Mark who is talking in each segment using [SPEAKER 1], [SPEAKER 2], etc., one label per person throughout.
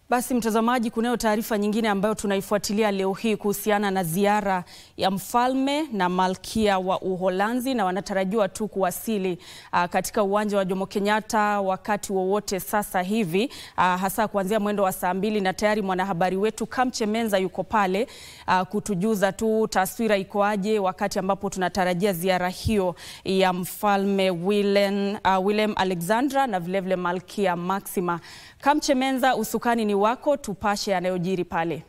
[SPEAKER 1] Basi mtazamaji, kunayo taarifa nyingine ambayo tunaifuatilia leo hii kuhusiana na ziara ya mfalme na malkia wa Uholanzi, na wanatarajiwa tu kuwasili katika uwanja wa Jomo Kenyatta wakati wowote sasa hivi, hasa kuanzia mwendo wa saa 2, na tayari mwanahabari wetu Kamche Menza yuko pale kutujuza tu taswira ikoaje wakati ambapo tunatarajia ziara hiyo ya mfalme Willem Alexandra na vilevile malkia Maxima. Kamche Menza, usukani ni wako, tupashe yanayojiri pale.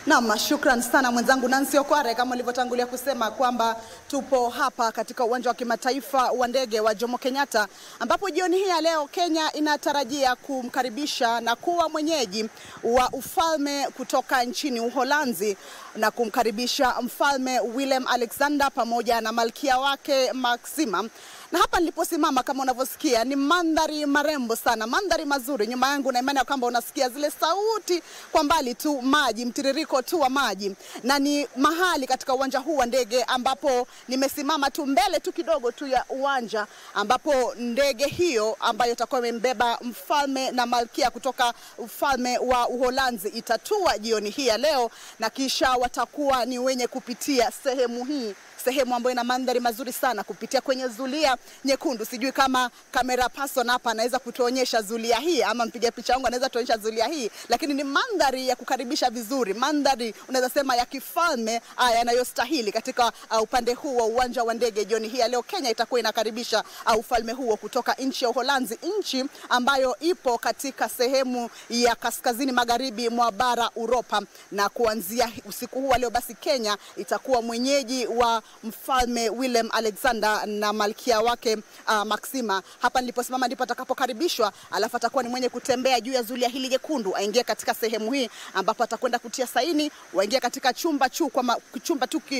[SPEAKER 2] Naam, shukran sana mwenzangu Nancy Okware. Kama ulivyotangulia kusema kwamba tupo hapa katika uwanja wa kimataifa wa ndege wa Jomo Kenyatta, ambapo jioni hii ya leo Kenya inatarajia kumkaribisha na kuwa mwenyeji wa ufalme kutoka nchini Uholanzi, na kumkaribisha mfalme Willem Alexander pamoja na malkia wake Maxima. Na hapa niliposimama, kama unavyosikia, ni mandhari marembo sana, mandhari mazuri nyuma yangu, na imani kwamba unasikia zile sauti kwa mbali tu, maji, mtiririko tu wa maji. Na ni mahali katika uwanja huu wa ndege ambapo nimesimama tu mbele tu kidogo tu ya uwanja, ambapo ndege hiyo ambayo itakuwa imembeba mfalme na malkia kutoka ufalme wa Uholanzi itatua jioni hii ya leo, na kisha watakuwa ni wenye kupitia sehemu hii, sehemu ambayo ina mandhari mazuri sana, kupitia kwenye zulia nyekundu. Sijui kama kamera person hapa anaweza kutuonyesha zulia hii, ama mpiga picha wangu anaweza tuonyesha zulia hii, lakini ni mandhari ya kukaribisha vizuri, mandhari unaweza sema ya kifalme yanayostahili katika upande huu wa uwanja wa ndege. Jioni hii leo Kenya itakuwa inakaribisha ufalme huo kutoka nchi ya Uholanzi, nchi ambayo ipo katika sehemu ya kaskazini magharibi mwa bara Uropa. Na kuanzia usiku huu leo basi Kenya itakuwa mwenyeji wa mfalme Willem Alexander na malkia wake Maxima. Hapa niliposimama ndipo atakapokaribishwa, alafu atakuwa ni mwenye kutembea juu ya zulia hili jekundu, aingie katika sehemu hii ambapo atakwenda kutia saini, waingia katika chumba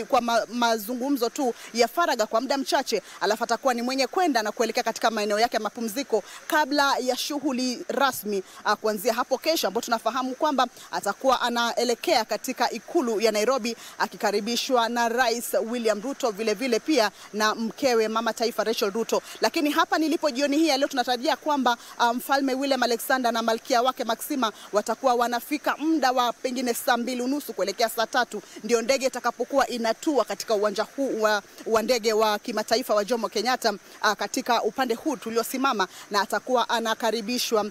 [SPEAKER 2] kwa mazungumzo tu ya faraga kwa muda mchache, alafu atakuwa ni mwenye kwenda na kuelekea katika maeneo yake ya mapumziko kabla ya shughuli rasmi kuanzia hapo kesho, ambapo tunafahamu kwamba atakuwa anaelekea katika ikulu ya Nairobi akikaribishwa na Rais William Ruto, vile vile pia na mkewe mama taifa Rachel Ruto. Lakini hapa nilipo jioni hii leo tunatarajia kwamba mfalme Willem Alexander na malkia wake Maxima watakuwa wanafika muda wa pengine saa 2:30 kuelekea saa 3, ndio ndege itakapokuwa inatua katika uwanja huu wa ndege wa kimataifa wa Jomo Kenyatta katika upande huu tuliosimama, na atakuwa anakaribishwa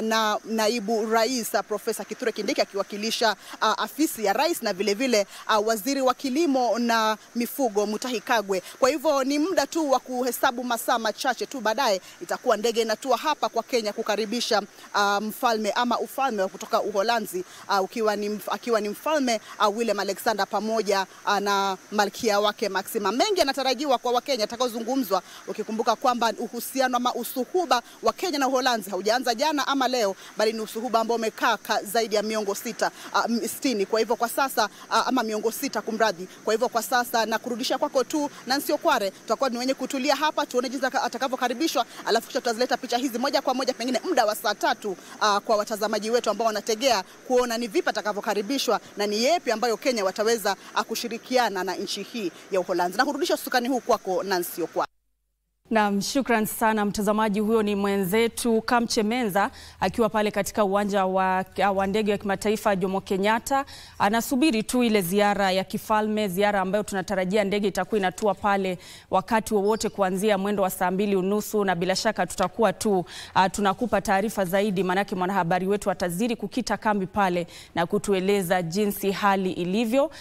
[SPEAKER 2] na naibu rais Profesa Kithure Kindiki akiwakilisha afisi ya rais, na vile vile waziri wa kilimo na mifugo Mutahi Kagwe. Kwa hivyo ni muda tu wa kuhesabu masaa machache tu, baadaye itakuwa ndege inatua hapa kwa Kenya kukaribisha mfalme ama ufalme kutoka Uholanzi, akiwa ni mfalme Willem Alexander pamoja na malkia wake Maxima. Mengi yanatarajiwa kwa Wakenya atakaozungumzwa, ukikumbuka kwamba uhusiano ama usuhuba wa Kenya na Uholanzi haujaanza jana ama leo, bali ni usuhuba ambao umekaa zaidi ya miongo 60. Kwa hivyo kwa sasa ama miongo 6 kumradhi. Kwa hivyo kwa sasa na kurudisha kwako tu Nancy Okware, tutakuwa ni wenye kutulia hapa tuone jinsi atakavyokaribishwa, alafu kisha tutazileta picha hizi moja kwa moja pengine muda wa saa 3 kwa watazamaji wetu ambao wanategea kuona ni vipi atakavyokaribishwa na ni yepi ambayo Kenya wataweza kushirikiana na nchi hii ya Uholanzi. Na kurudisha usukani huu kwako Nancy Okware.
[SPEAKER 1] Naam, shukran sana mtazamaji. Huyo ni mwenzetu Kamche Menza akiwa pale katika uwanja wa ndege wa kimataifa Jomo Kenyatta. Anasubiri tu ile ziara ya kifalme, ziara ambayo tunatarajia ndege itakuwa inatua pale wakati wowote kuanzia mwendo wa saa 2:30, na bila shaka tutakuwa tu tunakupa taarifa zaidi, manake mwanahabari wetu atazidi kukita kambi pale na kutueleza jinsi hali ilivyo.